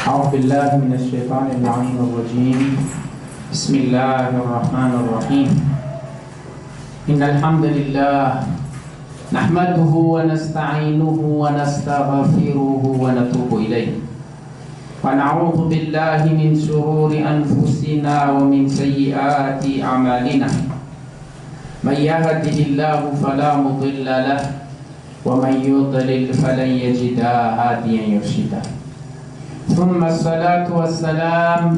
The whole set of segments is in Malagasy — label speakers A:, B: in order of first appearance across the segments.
A: أعوذ بالله من الشيطان اللعين الرجيم. بسم الله الرحمن الرحيم. إن الحمد لله نحمده ونستعينه ونستغفره ونتوب إليه، ونعوذ بالله من شرور أنفسنا ومن سيئات أعمالنا. من يهده الله فلا مضل له، ومن يضلل فلن يجد هاديا يرشده. ثم الصلاة والسلام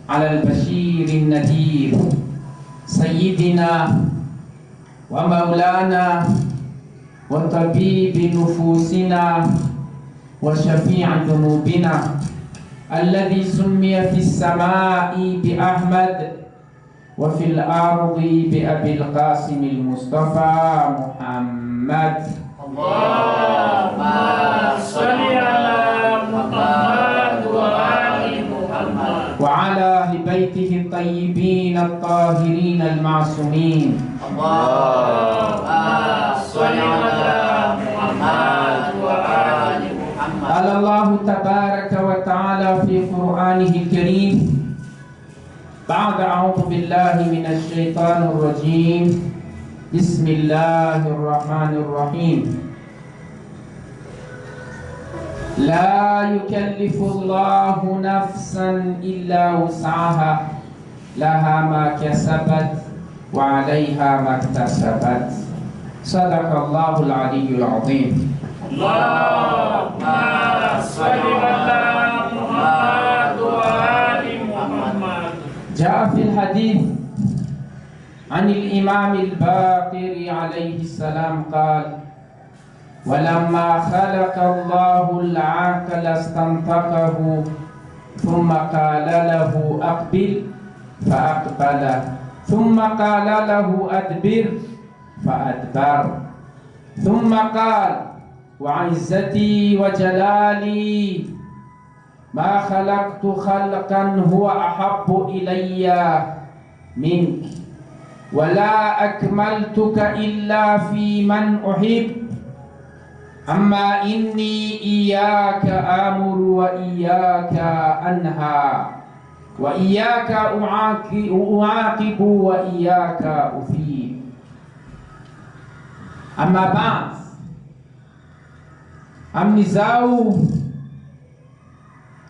A: على البشير النذير سيدنا ومولانا وطبيب نفوسنا وشفيع ذنوبنا، الذي سمي في السماء بأحمد وفي الأرض بأبي القاسم المصطفى محمد.
B: اللهم صل على محمد وآل محمد
A: وعلى أهل بيته الطيبين الطاهرين المعصومين.
B: اللهم صل على محمد وآل محمد.
A: قال الله تبارك وتعالى في قرآنه الكريم بعد أعوذ بالله من الشيطان الرجيم. بسم الله الرحمن الرحيم. لا يكلف الله نفسا إلا وسعها، لها ما كسبت وعليها ما اكتسبت. صدق الله العلي العظيم.
B: اللهم صل على محمد وآل محمد.
A: جاء في الحديث عن الإمام الباقر عليه السلام قال: ولما خلق الله العقل استنطقه، ثم قال له أقبل فأقبل، ثم قال له أدبر فأدبر، ثم قال: وعزتي وجلالي ما خلقت خلقا هو أحب إلي منك، ولا أكملتك إلا في من أحب. أما إني إياك آمر وإياك أنهى، وإياك أعاقب وإياك أثيب. أما بعد، النساء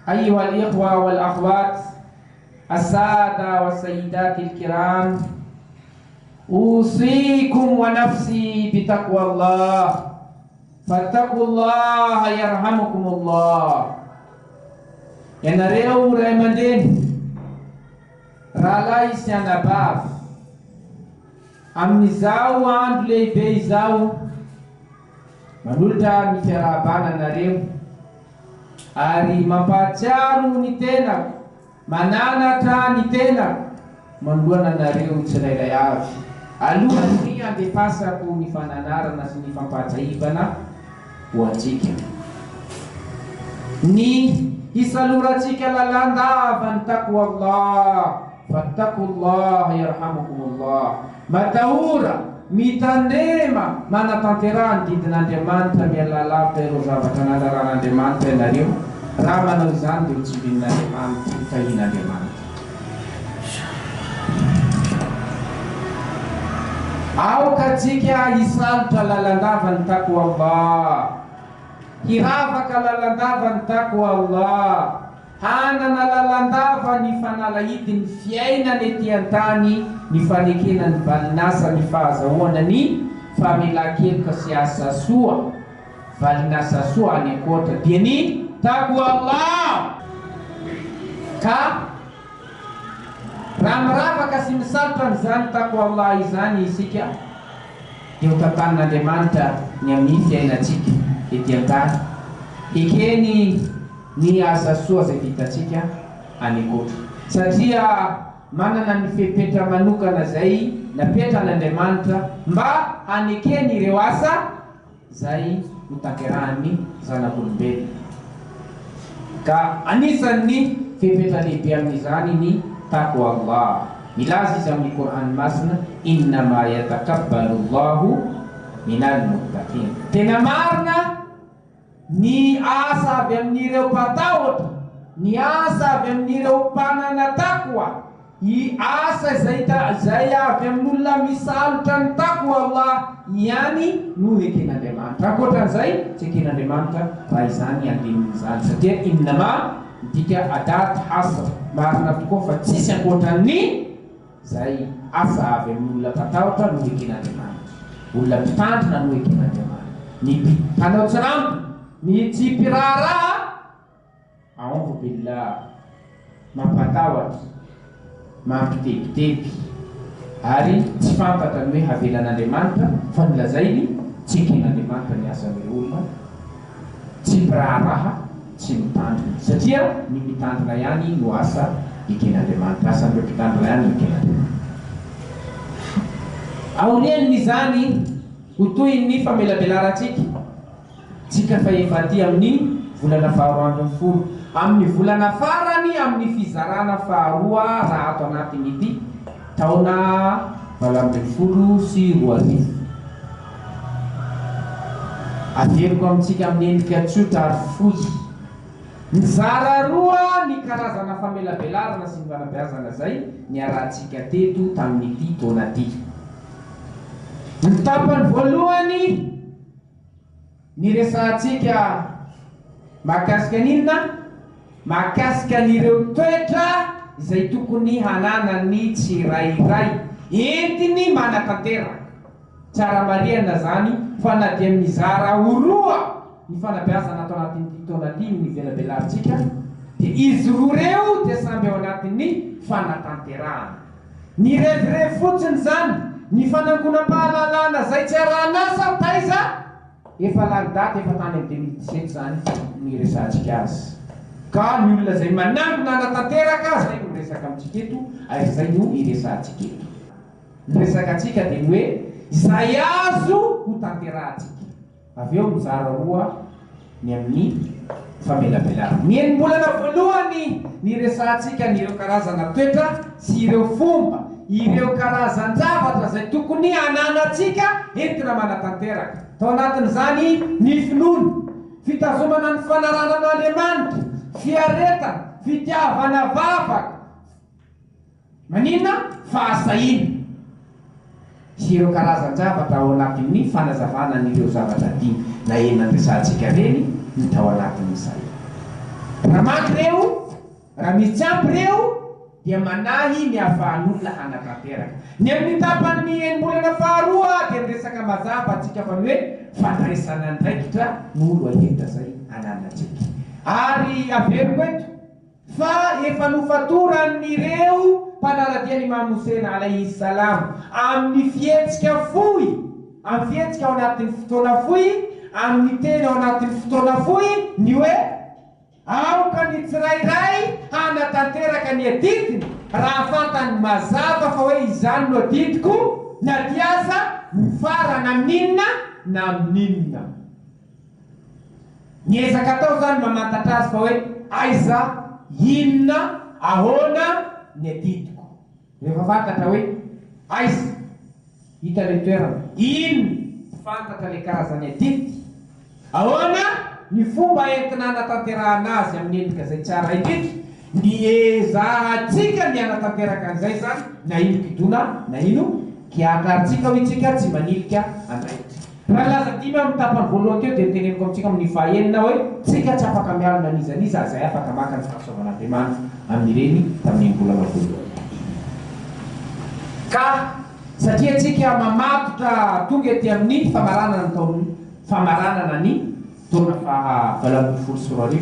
A: أيها الإخوة والأخوات السادة والسيدات الكرام، أوصيكم ونفسي بتقوى الله، فاتقوا الله يرحمكم الله. Ianareo ray aman-dreny, rahalahy sy anabavy, amin'izao andro lehibe izao, manolotra ny fiarahabana anareo ary mampahatsiaro ny tenako, mananatra ny tenako manoloana anareo tsirairay avy. Alohan'ny andefasako ny fananarana sy ny fampahatsahivana ho antsika, ny hisalorantsika lalandava ny taqwa Allah, fattakullah yarhamukumullah. Matahora, mitandrema, manatanteraha ny didin'Andriamanitra, mialalavitra ireo zavatra nanaran'Andriamanitra ianareo. Raha manao izany dia ho tsibinin'Andriamanitra, fitahian'Andriamanitra. Aoka tsika hisalotra lalandava ny taqwa Allah, hiravaka lalandava ny taqwa Allah, hanana lalandava ny fanalahidy ny fiainana ety an-tany, ny fanekena ny valinasa, ny fahazahoana ny famelan-keloka sy asa soa, valinasa soa any ankoatra dia ny taqwa Allah. Ka raha miravaka sy misalotra n'izany taqwa Allah izany isika, dia ho tatan'Andriamanitra ny amin'ny fiainantsika ety an-tany, ekeny ny asa soa izay vitantsika any ankoatra, satria manana ny fepetra manokana zay napetran'Andriamanitra mba hanekeny ireo asa zay hotanterahan'ny zanak'olombelona. Ka anisan'ny fepetra lehibe amin'izany ny taqwa Allah. Milaza izy amin'ny Qur'an masina, innama yatakabbalu Allahu minal muttaqin. Tena marina ny asa avy amin'ireo mpatahotra, ny asa avy amin'ireo mpanana takwa, i asa zay avy amin'olona misalotra ny takwa Allah ihany no eken'Andriamanitra. Ankoatran'izay tsy eken'Andriamanitra raha izany andinin'izany satria innama dika adat hasra, marina tokoa fa tsisy ankoatran'ny zay asa avy amin'olona mpatahotra no eken'Andriamanitra, olona mpitandrina no eken'Andriamanitra, ny mpanao tsirampo, ny tsy mpiraharaha a'udhu billah, mampatahotra, mampitebiteby ary tsy fantatra ny hoe havelan'Andriamanitra fa nilazainy tsy eken'Andriamanitra ny asan'ireo olona tsy mpiraharaha, tsy mitandrina satria ny mitandrina ihany no asa eken'Andriamanitra, asan'ireo mpitandrina ihany eken'Andriamanitra. Aorian'izany ho toy ny famelabelarantsika tsika fa efa aty amin'ny volana faharoa ambin'ny folo, amin'ny volana farany amin'ny fizarana faharoa raha ato anatin'ity taona 2024. Averiko amintsika amin'ny endrika tsotra ary fohy. Mizara roa ny karazana famelabelarana sy ny fanabeazana zay niarantsika teto tamin'ity taona ty. Ny tapany voalohany niresantsika mahakasika n'inona? Mahakasika n'ireo toetra izay tokony hananany tsirairay entiny manatanteraka. Tsara marihana zany fa na dia mizara roa ny fanabeazana atao anatin'ity taona ty ny velabelarintsika, dia izy roa reo dia samby ao anatin'ny fanatanterahana. Ny revirevy fotsiny zany ny fanangonam-pahalalana zay tsy arahan'asa taiza efa lany daty efa tany amin'ny 2017 zany ny resantsika azy, ka ny olona zay manangona anatanteraka zay no resaka amintsika eto ary zay no iresantsika eto. Ny resaka atsika dia ny hoe izay azo ho tanterahantsika. Avy eo mizara roa ny amin'ny famelabelarana. Ny enim-bolana voalohany ny resantsika ny ireo karazana toetra sy ireo fomba, ireo karazan-javatra zay tokony hananantsika entina manatanteraka. Tao anatin'izany ny finono, fitazomana ny fanaranan'Andriamanitra, fiaretana, fitiavana vavaka, maninona? Fahasahina sy ireo karazan-javatra ao anatin'ny fanazavana n'ireo zavatra dimy na enina resantsika reny ny tao anatin'izay. Raha maty reo, raha misy tsy ampy reo dia manahy ny ahafahan'olona hanatanteraka. Ny amin'ny tapan'ny enim-bolana faharoa dia niresaka mazava atsika fa ny hoe fandraisana andraikitra no olo ahevitra zay hananatsika. Ary averiko eto fa efa nofatoran'ireo mpanaradia Imam Hussein alayhi salam amin'ny fihetsika fohy, amin'ny fihetsika ao anatin'ny fotoana fohy, amin'ny teny ao anatin'ny fotoana fohy ny hoe aoka ny tsirairay hanatanteraka ny adidiny raha fantany mazava fa hoe izany no adidiko na diaza mifarana amin'inona na amin'inona. Niezaka atao zany mamantatra azy fa hoe aiza inona ahoana ny adidiko. Rehefa fantatra hoe aiza hita le toerana, ino fantatra le karazany adidy, ahoana ny fomba entina hanatanterahana azy amin'ny endrika zay tsara indrindra, ny ezahatsika ny hanatanteraka an'izay zany na ino kidona na ino kiakarantsika ho itsika tsy manilika andraikitra. Raha laza dimy amin'ny tapany voalohany teo dia teneniko amintsika amin'ny fahaenina hoe tsika tsy afaka mialina an'izaniza zay afaka maka ny fahasoavan'Andriamanitra amin'ireny tamin'ny volana voalohany. Ka satria tsika mamatotra tonga ety amin'ny famaranana taona famaranana ny taona faha-20 sy 2024,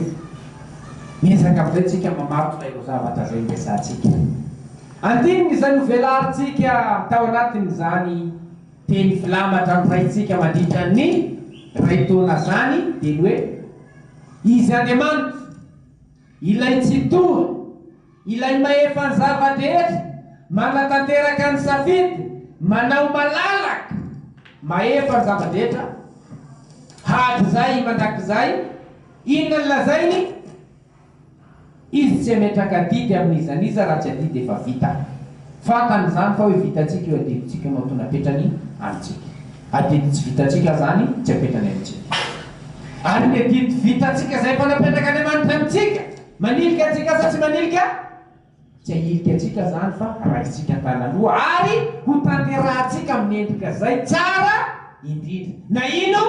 A: miezaka amin'izay tsika mamatotra ireo zavatra zay resantsika. Andininy zay no velarintsika tao anatin'izany teny filamatra miraitsika mandritra ny ray taona zany dia ny hoe izy Andriamanitra ilay tsy toa, ilay mahefa ny zava-drehetra, manatanteraka ny safidy, manao malalaka, mahefa ny zava-drehetra, hady zay mandrakizay, inona ny lazainy? Izy tsy ametraka didy amin'izaniza raha tsy adidy efa vita. Fantany zany fa hoe vitatsika eo adiditsika no tonapetrany amintsika. Adidy tsy vitatsika zany tsy apetrany amintsika. Ary ny didy vitatsika zay fanapetraka Andriamanitra amitsika. Manilika atsika sa tsy manilika? Tsy ahilika atsika zany fa raisitsika an-tanaloha ary ho tanterahantsika amin'ny endrika zay tsara indrindra. Na ino?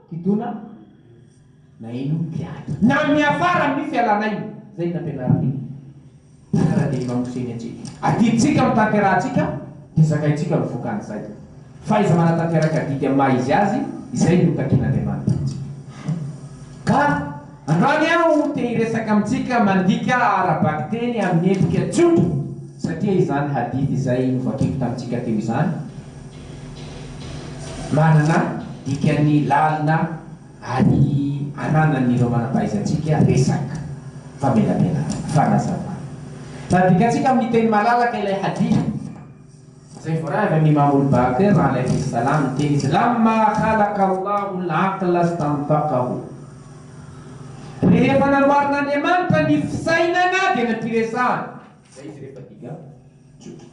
A: Kitona? Na ino? Mpiatra. Na miafara amin'ny fialan'ainy. Zay nampianarana. Raha dia mamoseny atsika. Adiditsika amin'ny tanterahantsika, dia zakaitsika ny vokan'izay. Faiza manatanteraka didy amin'ny maha izy azy, izay no takian'Andriamanitra. Ka androany aho te hiresaka amintsika mandika arabaky teny amin'ny endrika tsotra satria izany hadidy izay novakiko tamintsika teo izany manana dikany lalina ary ananan'ireo manampahaizantsika resaka famelamena fanazavana. Tadikatsika amin'ny teny malalaka ilay hadidy zay voravy amin'ny Imam al-Baqir alayhi salam teny izy lamma khalaqa Allahu al-aqla stantaqahu. Rehefa namboarin'Andriamanitra ny fisainana dia nampiresahana. Zay izy rehefa diga tsotra.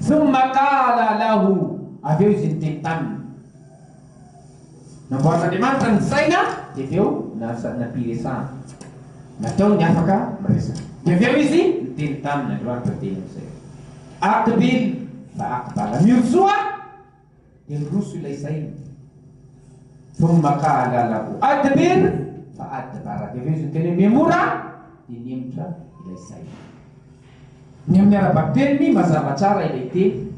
A: Thumma qala lahu, avy eo izy niteny taminy. Namboarin'Andriamanitra ny fisaina dia avy eo nampiresahana. Natao ny afaka miresaka. Dia avy eo izy niteny taminy Andriamanitra teny amin'izay. Aqbil fa aqbala. Mirosoa dia miroso ilay saina. Thumma qala lahu adbir fa adbara. Dia avy eo izy niteny memora dia niemotra ilay saina. Ny amin'ny arabakteny mazava tsara ilay teny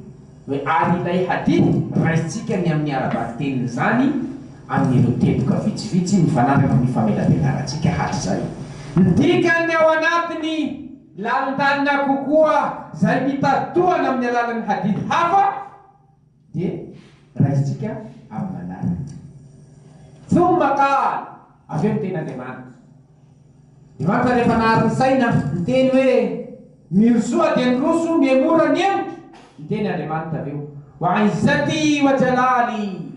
A: hoe ary ilay hadidy raisitsika ny amin'ny arabakteny zany amin'ny teboka vitsivitsy mifanaraka amin'ny famelabelarantsika hatr'izay. Ndikany ao anatiny lalin-tanina kokoa zay mitatohana amin'ny alalan'ny hadidy hafa dia raisitsika amin'ny manaraka. Thumma qala, avy eo miteny Andriamanitra. Andriamanitra rehefa nahariny saina miteny hoe mirosoa dia miroso, miemora ny emotra. Miteny Andriamanitra avy eo wa izzati wa jalali.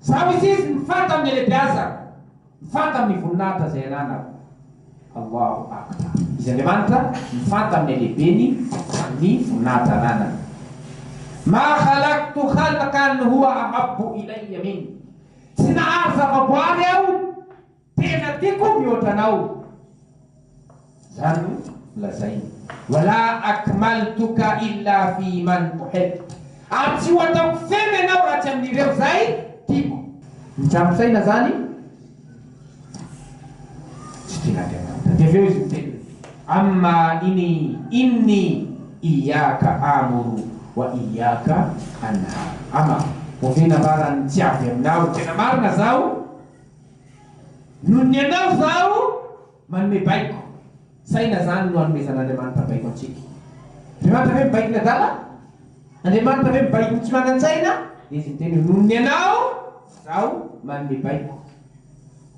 A: Sao izy mifanta amin'ny lehibeazako, mifanta amin'ny voninahitra zay ananako. Allahu akbar. Izy Andriamanitra mifanta amin'ny lehibeny amin'ny voninahitra ananana. Ma khalaqtu khalqan huwa ahabbu ilayya minni. Tsy nahary zavaboary aho tena tiako mihoatra anao. Zany lazay wala akmaltuka illa fi man uhib. Ary tsy ho ataoko femy anao raha tsy amin'ireo zay tiako. Mitramposaina zany tsy tian'Andriamanitra. Dia avy eo izy miteny amma inni iyaka amuru wa iyaka anha. Ama ovena marany tsy avy aminao, tena marina zao noho ny anao zao manome baiko. Saina zany no anomezan'Andriamanitra baiko antsika. Andriamanitra ve mibaiko ny adala? Andriamanitra ve mibaiko tsy manan-tsaina? Dia izy miteny noho ny anao zao manome baiko.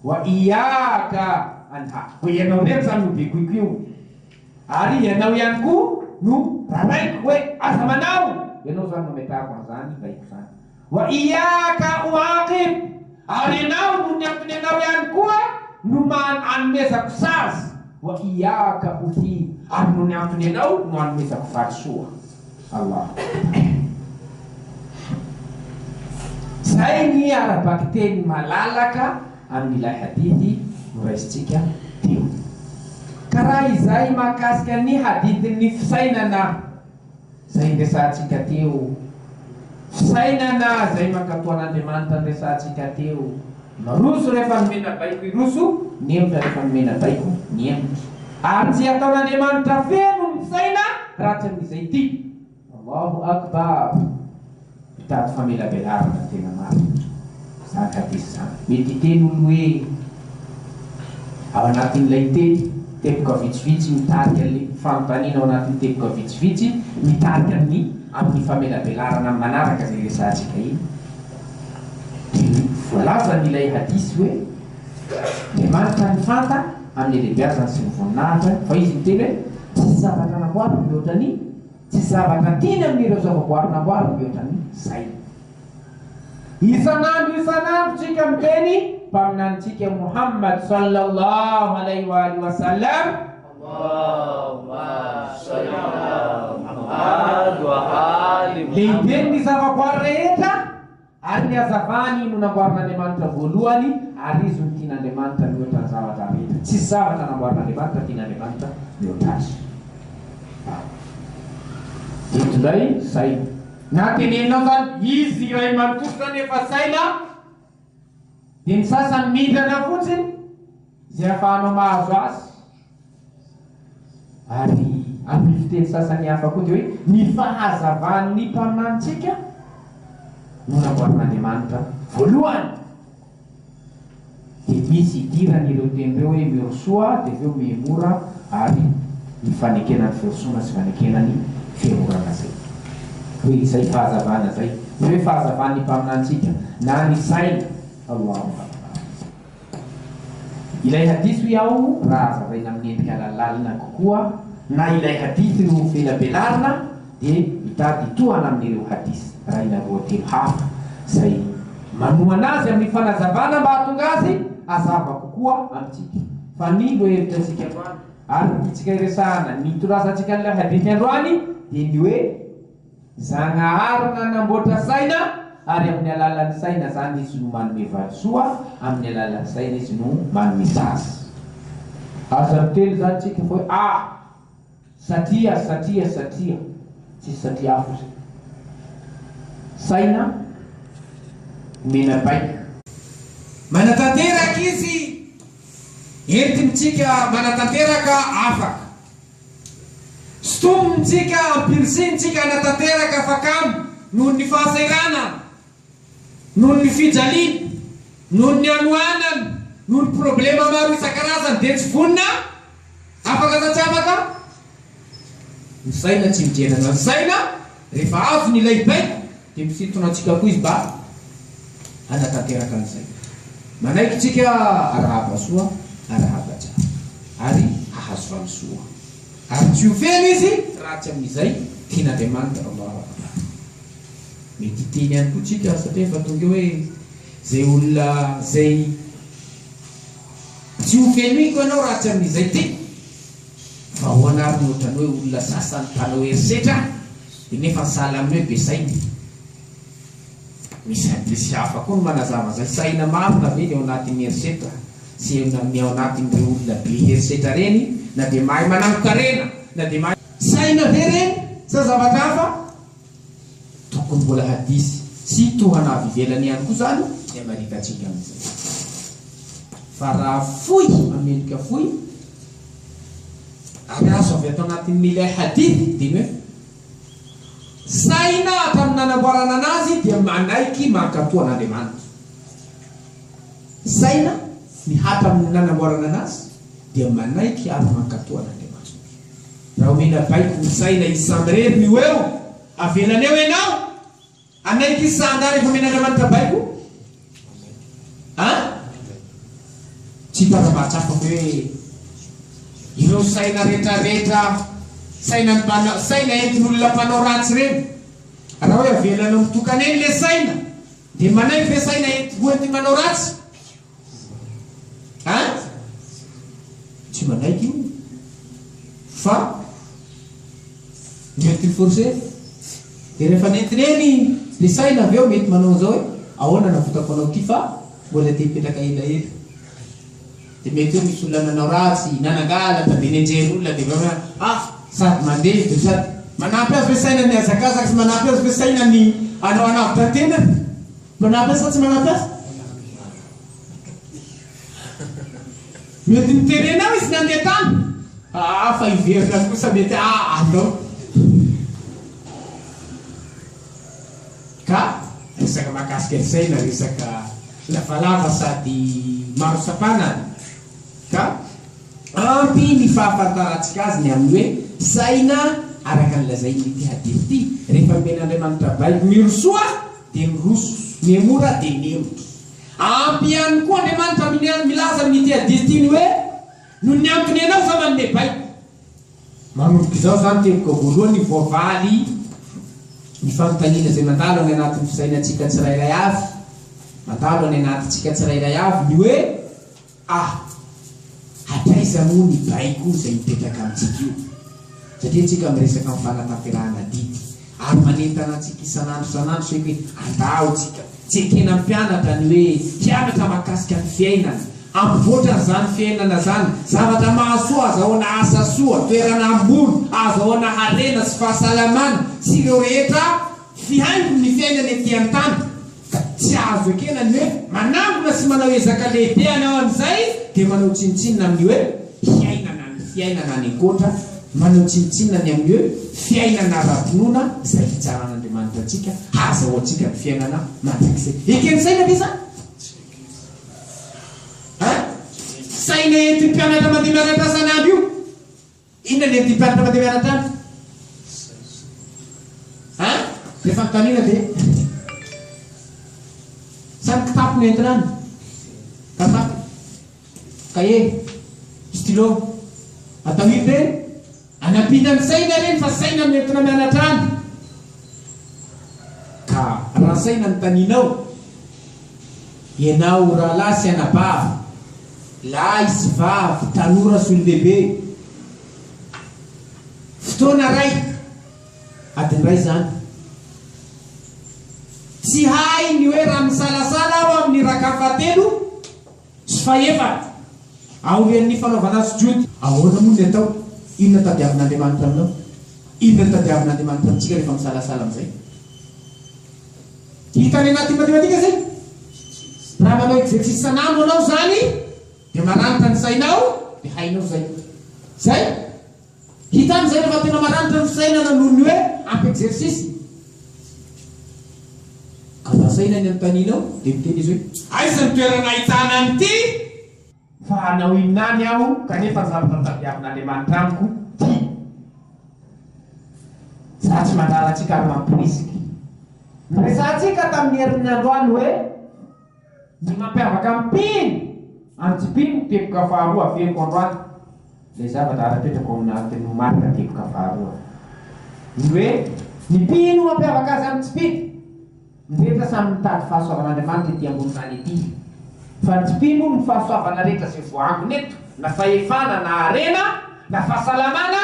A: Wa iyaka anha. Ho ianao reny zany no bekoiko io. Ary ianao ihany koa no raraiko hoe aza manao. Ianao zany no metako an'izany baiko zany. Wa iyaka uaqib. Ary ianao no ny antony ianao ihany koa no anomezako sazy. Wa iyaka uhi. Ary no ny antony ianao no anomezako farisoa. Allah. Zay ny arabaky teny malalaka amin'ilay hadidy noraisitsika teo. Karaha izay mahakasika ny hadidin'ny fisainana zay ndesantsika teo. Fisainana zay mankatoan'Andriamanitra ndesantsika teo. Maroso rehefa nomena baiko iroso, niemotra rehefa nomena baiko niemotra. Ary tsy ataon'Andriamanitra feno ny fisaina raha tsy amin'izay ty. Allahu akbar. Mitady famelabelarana tena marina. Zany hadidy zany. Mety teny olo hoe ao anatin'ilay teny teboka vitsivitsy mitarika le fanontaniana ao anatin'ny teboka vitsivitsy mitarika amin'ny famelabelarana manaraka zay resantsika iny. Dia voalaza n'ilay hadisy hoe Andriamanitra ny fanta amin'ny lehibeazany sy ny voninahitra fa izy miteny hoe tsy zavatra namboarina mihoatra ny tsy zavatra tiany amin'ireo zavaboary namboarina mihoatra ny zay. Isanandro tsika miteny mpaminantsika Muhammad sallallahu alaihi wa sallam.
B: Allahumma salli ala Muhammad wa ali Muhammad.
A: Lehibe ny zavaboary rehetra Ary ny azavany no namboarin'Andriamanitra voalohany, ary izy no tian'Andriamanitra mihoatra ny zavatra rehetra. Tsy zavatra namboarin'Andriamanitra tian'Andriamanitra mihoatra azy. Eto indray saina. Na tenenao zany izy iray manontositra nefa saina, dia ny sasany mihindrana fotsiny zay ahafahanao mahazo azy. Ary amin'ny fiteny sasany hafa koa dia hoe ny fahazavan'ny mpaminantsika no namboarin'Andriamanitra voalohany. Dia misy idirany ireo tenireo hoe mirosoa dia aveo mihemora ary ny fanekenan'ny firosoana sy fanekenany fihemorana zay. Hoe izay fahazavana zay. Hoe fahazavan'ny mpaminantsika na ny saina. Allahu Akbar. Ilay hadisy aho raha azavaina amin'ny endrika lalina kokoa, na ilay hadisy no velabelarina dia mitady tohana amin'ireo hadisy raha ina roa telo hafa zay manohana azy amin'ny fanazavana mba hatonga azy azava kokoa amintsika. Fa ny lo hevitra antsika androany ary nitsika iresahana nitorasantsika n'ilay hadisy androany dia ny hoe Zanahary nanamboatra saina, ary amin'ny alalan'ny saina zany izy no manome valisoa, amin'ny alalan'ny saina izy no manome sasy. Aza telo zany tsika fa hoe satria tsy satria hafa zay. Saina menabaika manatanteraka izy, entinitsika manatanteraka afaka, stomintsika ampirisintsika anatanteraka fakamo noho ny fahasairana, noho ny fijaliana, noho ny anoanana, noho ny problema maro isan-karazany dia tsy vonina afaka sa tsy afaka. Ny saina tsy mijenana. Ny saina rehefa azo ny ilay baiko dia misintona antsika koa izy mba anatanteraka ny saina. Manaiky tsika arahaba soa, arahaba tsara, ary ahazo valisoa. Ary tsy ho feno izy ratsy amin'izay tian'Andriamanitra. Mety teny ihany koa tsika satria efa tonga hoe zay olona zay tsy ho feno iko ianao ratsy amin'izay ty. Fa ho anariny ohatrany hoe olona sasany mpanao herisetra dia nefa sahala amin'ny hoe be saina. Misy hadisy hafa koa no manazava zay. Saina marina ve ny ao anatin'ny herisetra sy ny ao anatin'ireo olona be herisetra reny, na dia mahay manango-karena, na dia mahay saina ve reny sa zavatra hafa. Tokony mbola hadisy sy tohana avy ivelany ihany koa zany dia maritatsika amin'izay. Fa raha foy amendrika foy ary azo avy ato anatin'ilay hadisy dia hoe saina hatramin'ny nanamboarana anazy dia manaiky mankatoan'Andriamanitra. Saina ny hatramin'ny nanamboarana anazy dia manaiky ary mankatoan'Andriamanitra. Raha omena baiko ny saina izy samyreriny io eo avelany eo ianao, anaiky izy sandary efa men'Andriamanitra baiko. Tsy mparamatsafa hoe ireo saina rehetrarehetra, saina entin'olona mpanao ratsy reny, raha hoe avelanao mitokana eny le saina dia manaiky le saina entin manao ratsy. Tsy manaiky io, fa mety forcé. Dia rehefa nentiny eny le saina avy eo mety manao an'izao hoe ahoana navotako anao ty fa mbola te hipetraka elaela. Dia mety hoe misy olona nanao ratsy, nanangalatra dia nenjery olona dia sady mandeha dia sady manampy azy hoe saina ny azakazaka sy manampy azy hoe saina ny anao anavitra tena. Manampy azy sa tsy manampy azy? Mety niterenao izy nandeha tany fa iverina kosa mety andao. Ka resaka mahakasika ny saina, resaka lavalava sady maro sapanany. Ka ampy ny fahafantarantsika azy ny amin'ny hoe saina araka nylazainy ity hadisy ity. Rehefa men'Andriamanitra baiko mirosoa dia miroso, mihemora dia mihemotro. Ampy ihany koa Andriamanitra milaza amin'ity hadisy ity ny hoe no ny antony ianao za manome baiko. Manomboka izao zany temiko voalohany voavaly ny fanontaniana izay mandalo any anatin'ny fisainantsika tsirairay avy, mandalo any anatintsika tsirairay avy ny hoe hatraiza moa ny baiko izay mipetraka amintsika io. Satria tsika miresaka amin'ny fanatanterahana didy ary manentana antsika isan'andro isan'andro sy hoe andao tsika tsy ekena mpianatra ny hoe mpianatra mahakasika ny fiainana ampivoatra zany fiainana zany zavatra mahasoa azahoana asa soa toerana ambony azahoana harena sy fahasalamana sy ireo rehetra fihaingo ny fiainana ety an-tany ka tsy azo ekena ny hoe manangona sy manao ezaka lehibe anao amin'izay dia manao tsinitsinina amin'ny hoe fiainana ny ankoatra manao tsinitsinina ny amin'ny hoe fiainana ara-pinoana izay fitsaran'Andriamanitra antsika azaho antsika ny fiainana mandrakizay ekeny saina ve zany saina ety mpianatra mandeha mianatra san'andro io inona ny ety mpianatra mandeha mianatra any rehefa nytanina dia samy kitapo ny entina any katapo kaye stylo atao iny reny anapita ny saina reny fa saina nentina mianatra any ka raha saina ny taninao ianao rahalahy sy anabavy lahy sy vavy tanora sy olon-dehibe fotoana ray adiny ray zany tsy hay ny hoe raha misalasala aho amin'ny rakafatelo sy faefatra aorian'ny fanaovana sojody ahoana moa ny atao inona tadiavin'Andriamanitra aminao inona tadiavin'Andriamanitra amintsika rehefa misalasala amin'izay hitany anaty matematika zay raha manao exercice san'andro anao zany dia maranitra ny sainao dia hainao zay hitany zay rehefa tena maranitra ny sainana noho ny hoe ampy exercice ka fa saina ny anotaninao dia miteny izy hoe aiza ny toerana ahitana an'ity fa hanao inany aho kanefa zavatra tadiavin'Andriamanitra amiko za tsy mandrara antsika ary mampirisika nyresantsika tamin'ny herin'ny androany hoe ny mampiavaka mpino antsipino tepoka faharoa averiko androany le zavatra arapetrako aminatiny marika tepoka faharoa ny hoe ny mpino mampiavaka azy amin'ny tsipino ny rehetra samy mitady fahasoavan'Andriamanitra ety ambony tany ety fa ny tsipino ny fahasoavana rehetra zay voangony eto na fahefana na arena na fahasalamana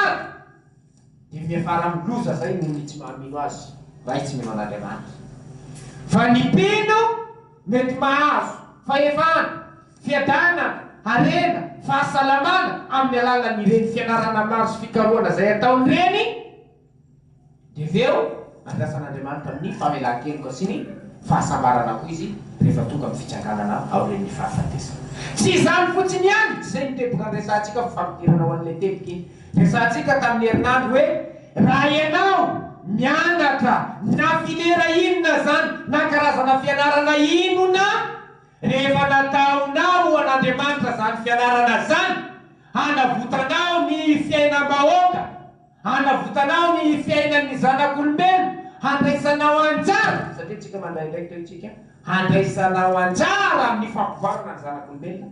A: dia miafara miloza zay no ny tsy mahamino azy raha tsy mino an'Andriamanitra fa ny mpino mety mahazo fahefana fiadana arena fahasalamana amin'ny alalan'ireny fianarana maro sy fikaroana zay ataony reny dia veo andrasan'Andriamanitra amin'ny famelan-keloka sy ny fahasambarana koa izy rehefa tonga amin'ny fitsanganana ao ren'ny fahafatesana tsy izany fotsiny ihany tsy zay mitepoka ny resantsika fampidirana ho an'ilay tepoky resantsika tamin'ny herinandro hoe raha ianao mianatra na filera inona zany na karazana fianarana inona rehefa nataonao an'Andriamanitra zany fianarana zany hanavotanao ny fiainam-bahoaka hanavotanao ny fiainan'ny zanak'olombelo handraisanao anjara satria tsika mandraindraiky teo tsika handraisanao anjara amin'ny fampivarana ny zanak'olombelona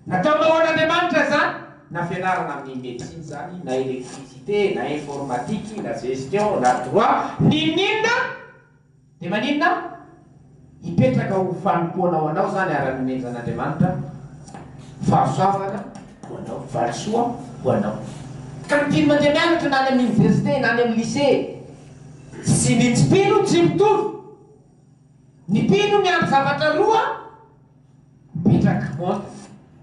A: nataonao an'Andriamanitra zany na fianarana amin'ny médecine zany na électricité na informatique na gestion na droit ninina dia maninona hipetraka ho fanompoanao anao zany ara-nomenjan'Andriamanitra fahasoavana ho anao valitsoa ho anao ka mitiny mandeha mianatra na any amin'ny université na any amin'ny lycée sy ny tsipino tsy mitovy ny pino miandry zavatra roa mipetraka monta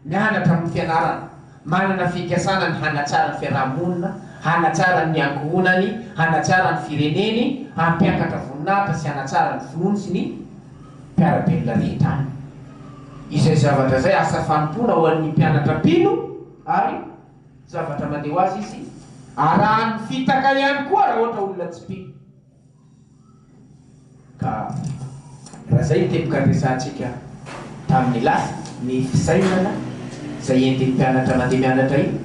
A: mianatra amin'ny fianarana manana fikasana ny hanatsara ny fiarahamonina hanatsara ny ankohonany hanatsara ny fireneny hampiakatra voninahitra sy hanatsara ny finoany sy ny mpiarabelona rehetra any izay zavatra zay asa fanompona ho an'ny mpianatra pino ary zavatra mandeha ho azy izy arahany fitaka ihany koa raha ohatra olona tsy pino ka raha zay tepoka resantsika tamin'ny lasa ny fisainana zay entin'ny mpianatra mandeha mianatra iny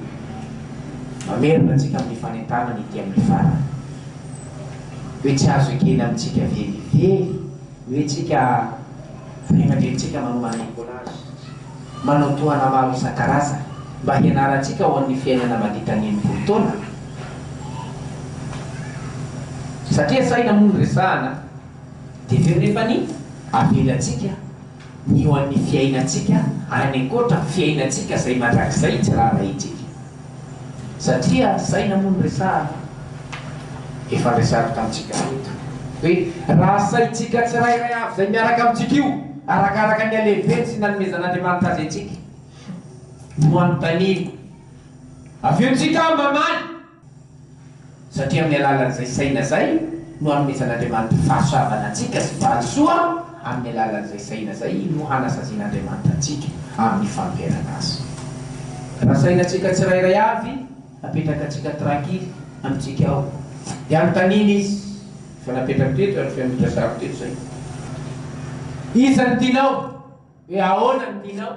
A: mamerina antsika amin'ny fanentanana ity amin'ny farana hoe tsy azo ekena amintsika velively hoe tsika rehemadrentsika manomana écolage manao tohana maro isan-karazana mba hianarantsika ho an'ny fiainana mandritany enimpolo taona satria saina moa ny resahana dia veo rehefa ny avelantsika ny ho an'ny fiainantsika any ankoatra fiainantsika zay mandrakizay tsy raha rahitsika satria saina moa ny resahana efa resahako tamintsika eto hoe raha saitsika tsirairay avy zay miaraka amintsika io arakaraka ny aleveny sy nanomezan'Andriamanitra azy antsika no anontaniana avy eo tsika mamaly satria amin'ny alalan'izay saina zay no hanomezan'Andriamanitra fahasoavana antsika sy valisoa amin'ny alalan'izay saina zay no hanasazian'Andriamanitra antsika amin'ny fampiarana azy raha sainantsika tsirairay avy apetraka antsika tranquille amintsika ao dia anontaniana izy fa napetraka teto ary fiamitrasako teto zay iza ny tianao hoe ahoana ny tianao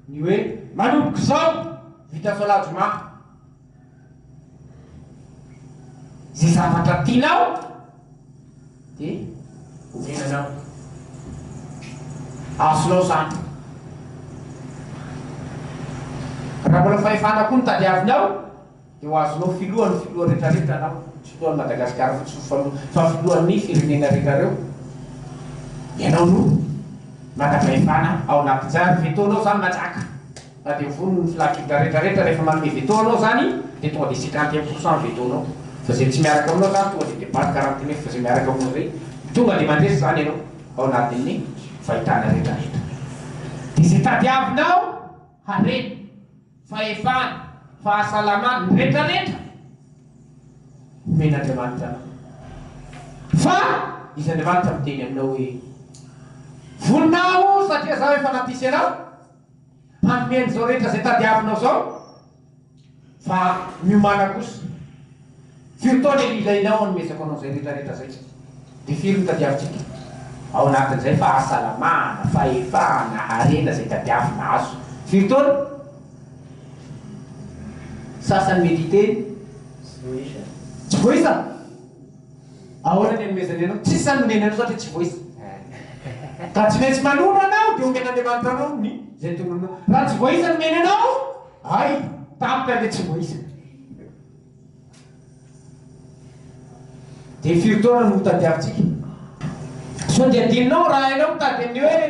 A: ny hoe manomboka zao vita solajoma zay zavatra tianao dia omenanao azonao zany raha mbola fahefana koa ny tadiavinao dia ho azonao filoha rehetrarehetra anao filohan'ny Madagasikara fa filohan'ny firenena rehetrareo ianao no maka-fahefana ao anaty jary vetoanao zany matsaka na dia vono ny filakilta rehetrarehetra rehefa manome vetoanao zany dia tonga dia 51% vetoanao fa zay tsy miaraka aminao zany tonga dia débat 49 fa zay miaraka aminao zay tonga dia mandresy zany ianao ao anatin'ny fahitana rehetrarehetra dia zay tadiavinao hareny fahefana fahasalamana rehetrarehetra omen'Andriamanitra fa izy Andriamanitra miteny aminao hoe voninao satria zaho efa natisy anao hanomeny zao rehetra zay tadiavinao zao fa miomana kosa firy taona ilainao hanomezako anao zay rehetrarehetra zay dia firy ny tadiavintsika ao anatin'izay fahasalamana fahefana harena zay tadiavina azo firy taona sasany mediteny tsy voisa ahoana ny anomezany anao tsy sanomeny anao satria tsy voisa ka tsy maintsy manono anao dia omen'Andriamanitra anao ny zay tononao raha tsy voisa nomeny anao ay tapitra le tsy voisa dia firy taona no tadiavintsika so dia adinonao raha ianao mitady amin'ny hoe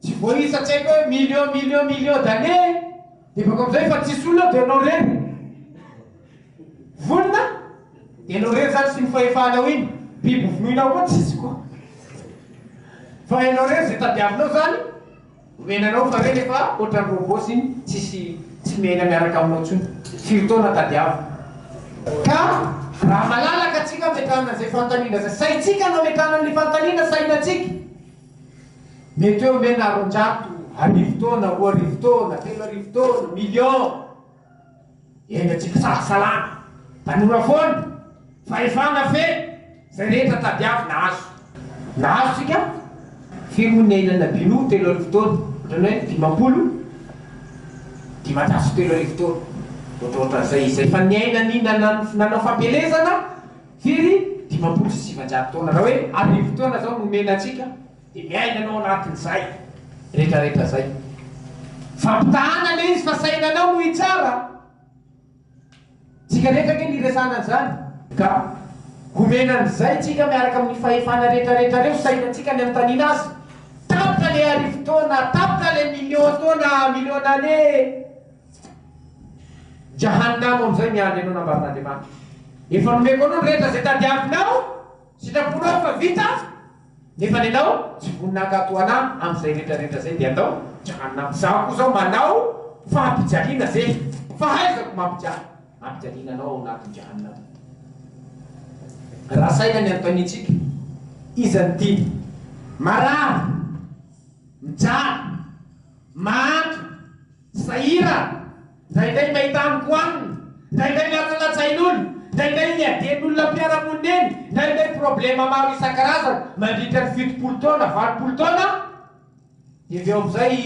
A: tsy voisa tsy haiko hoe million d'année dia baka amin'izay fa tsisy olona dia anao reny vonina dia anao reny zany sy ny fahefanao iny biby vonoinao koa tsisy koa fa ianao reny zay tadiavinao zany omenanao fa reny efa ohatran'ny robot iny tsy mena miaraka aminao ntsony firy taona tadiavina ka raha malalaka atsika metrahana zay fantaniana zay saitsika no metrahana ny fantaniana sainatsika mety eo omena 400 taona 1000 taona 3000 taona million iainantsika sahasalama tanora foana fahefana fe zay rehetra tadiavina azo na azo tsika firy moa ny ainana bino 3000 taona ohatrany hoe 50 300 taona ohatrohatran'izay zay fa ny ainany nanao fampelezana firy 50 sy 700 taona raha hoe 1000 taona zao nomena atsika dia miainanao anatin'izay rehetrarehetra zay fampitahana le izy fa sainanao no hitsara tsika rehetra ke niresana zany ka omenan'izay tsika miaraka amin'ny fahefana rehetrarehetra reo sainantsika ny anontaniana azy tapitra le 1000 taona tapitra le million taona million d'année jahannamo amin'izay miandry anao nambarin'Andriamanitra efa nomeko anao ny rehetra zay tadiavinao sitraponao fa vita nefa ny anao tsy voninahakatoana amin'izay rehetrarehetra zay dia atao jahannamo zaho koa zao manao fampijaliana zay fa haizako mampijaliana anao ao anatin'ny jahannamo raha saina ny anontaniantsika iza ny tiany marary mijaly mahantra sahira ndraindray mahita amiko aminy ndraindray miatsalatsain'olo ndraindray miaden'olona mpiaramonina eny ndraindray problema maro isan-karazana mandritra ny 70 taona 20 taona dia avy eo amin'izay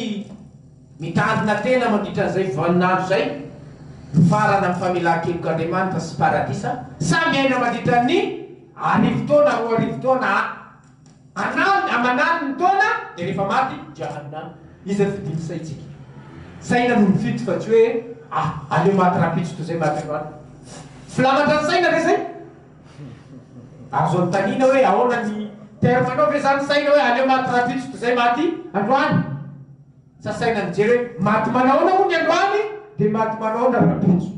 A: mitandina tena mandritra an'izay vaninandro zay farana amin'ny famelan-keloko Andriamanitra sy paradisa samy aina mandritra ny 1000 taona 2000 taona amanany ny taona dia rehefa maty jahannamo izy ny fidiny saitsika saina no mifidy fa tsy hoe aleo maty rapitso toy zay maty androany filamatra ny saina re zay azo anontaniana hoe ahoana ny termanao ve zany saina hoe aleo maty rapitso toy zay maty androany sa saina mijery hoe maty manaona moa ny androany dia maty manaona rapitso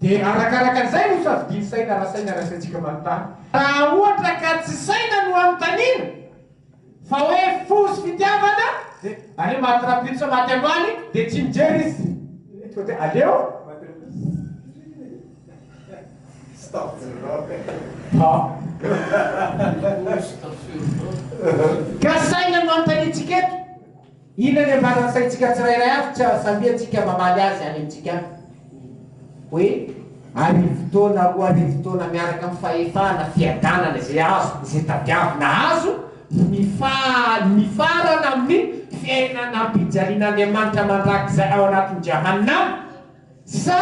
A: dia arakarak'izay no savidiny saina rasaintsika manontany raha ohatra ka tsy saina no anontaniana fa hoe fosy fitiavana dia aleo mahatrapitso maty ambany dia tsy mijery izy aleo ka saina no anontaniantsika eto inona ny ambarana saintsika tsirairay avy tsy sambiantsika mamaly azy any amintsika hoe arivotoana roa arivotoana miaraka amin'ny fahefana fiadanana izay azo izay tadiavina azo mifarana amin'ny fiainana ampijalian'Andriamanitra mandrakizay ao anatin'ny Jahannam sa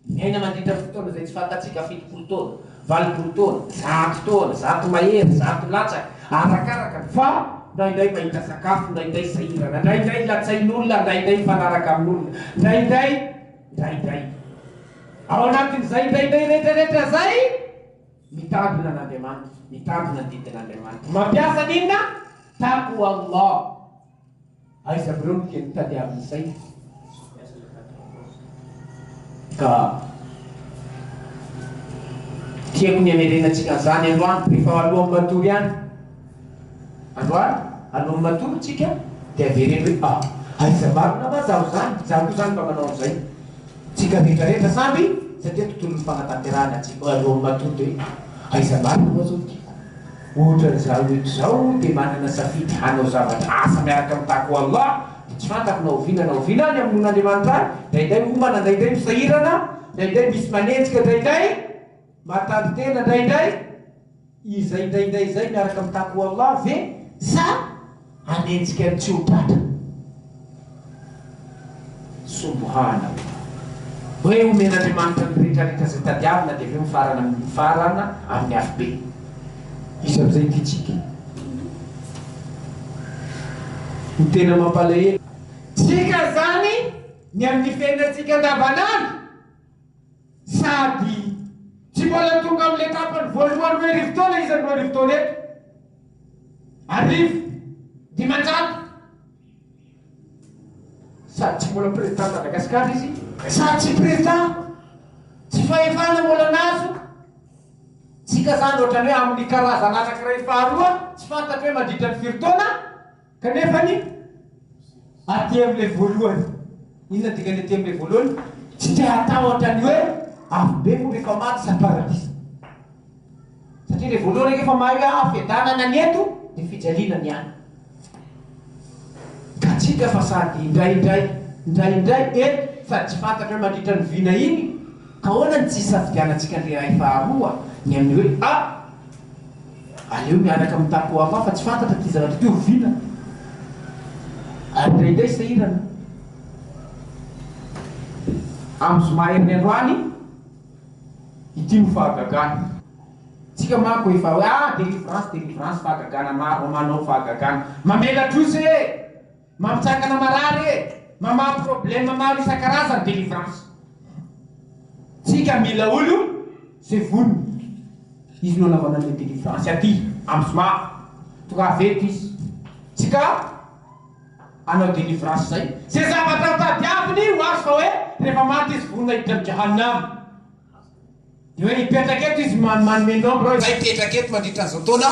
A: miaina mandritra fotoana izay tsy fantatsika 70 taona 80 taona 100 taona 100 mahery 100 latsaka arakaraka fa ndraindray mahita sakafo ndraindray sahirana ndraindray latsain'olona ndraindray mifanaraka amin'olona ndraindray ao anatin'izay ndraindray rehetrarehetra zay mitandrina n'Andriamanitra mitandrina didin'Andriamanitra mampiasa n'inona taqwa Allah aiza bireo no kely tadiavin'izay ka tiako ny amerenantsika zany androany rehefa alohan'ny matory ihany androany alohan'ny matory tsika dia avereny hoe aiza marina ma zaho zany zaho koa zany mba manao an'izay tsika rehetrarehetra samby satria tontolon'ny fanatanterahana atsika alohan'ny matory dia aiza marina ma zao tiako ohatran'izao eto zao dia manana safidy hanao zavatra asa miaraka amin'ny taqwa Allah tsy fantako naoviana ny amin'Andriamanitra ndraindray omana ndraindray misahirana ndraindray misy manenjika ndraindray matady tena ndraindray izay ndraindray zay miaraka amin'ny taqwa Allah ve sa anenjika ny tsy ho tratra subhanallah hoe omen'Andriamanitra ny rehetrarehetra zay tadiavina dia aveo mifarana amin'ny afo be izy amin'izay titsika ny tena mampalahelo tsika zany ny amin'ny fiainantsika andavanandro sady tsy mbola tonga amin'ny etapany voalohany hoe rivotaona izy ny rivotaona eto arivo dimanjato sady tsy mbola président Madagasikara izy sady tsy président tsy fahefana mbola nazo tsika zany ohatrany hoe amin'ny karazana anankiray faharoa tsy fantatra hoe mandritra ny firotaona kanefa ny aty amin'ilay voalohany inona dikany aty amin'ilay voalohany tsy te hatao ohatrany hoe afobe mo rehefa maty sa paradisa satria ilay voalohany rehefa mahay hoe fiadanana ny eto dia fijaliana ny any ka tsika fa sady indraindray eto sady tsy fantatra hoe mandritra ny vina iny ka hoanany tsy safidianantsika n'iray faharoa ny amin'ny hoe aleo miaraka amin'ny taqwa Allah fa tsy fantatra ty zavatra ty ovina ary ndraindray sahirana amin'ny zomaheriny androany ity no fahagagana tsika manko efa hoe délivrance fahagagana maro manao fahagagana mamelatrosy mamitsangana marary mamaha problème maro isan-karazany délivrance tsika mila olo zay vonony izy no anaovana le délivrance aty amin'ny zoma tonga avety izy tsika anao délivrance zay zay zavatra tadiaviny ho azy fa hoe rehefa maty izy vonona hiditra amin'ny Jahannam dia hoe hipetraka eto izy manome nombre hoe zay petraka eto mandritra an'izao taona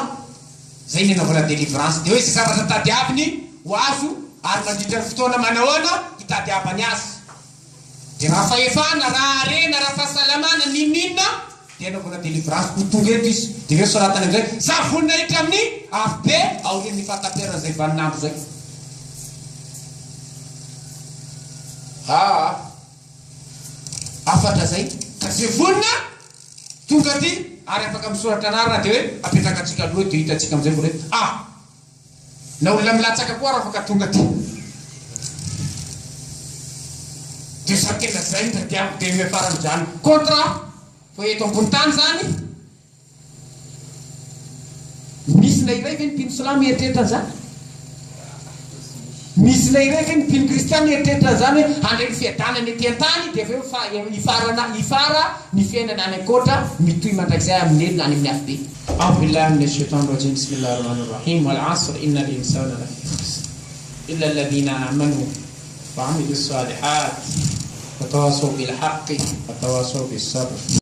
A: zay ny anaovana délivrance dia hoe zay zavatra tadiaviny ho azo ary mandritra ny fotoana manahoana hitadiavany azy dia raha fahefana raha arena raha fahasalamana ninina dia anaovana délivrance ho tonga eto izy dia hoe soratany am'izay za vonona hiditra amin'ny afo be aorian'ny fahataperana zay vaninandro zay afatra zay ka zay vonona tonga ty ary afaka misoratra anarana dia hoe apetraka atsika aloha dia hitatsika am'izay vola na olona milatsaka koa raha afaka tonga ty dia sakena zay ny tadiavo dia miafarany zany contrat fa eto ambony tany zany misy nairay ve ny mpino silamo eritreritra zany misy nairay ve ny mpino kristiana eritreritra zany hoe handray ny fiadanany ety an-tany dia aveo ifara ny fiainana any ankoatra mitoy mandrakizay amin'ny elona any amin'ny afo be أعوذ بالله من الشيطان الرجيم بسم الله الرحمن الرحيم والعصر إن الإنسان لفي خسر إلا الذين آمنوا وعملوا الصالحات
C: وتواصوا بالحق وتواصوا بالصبر.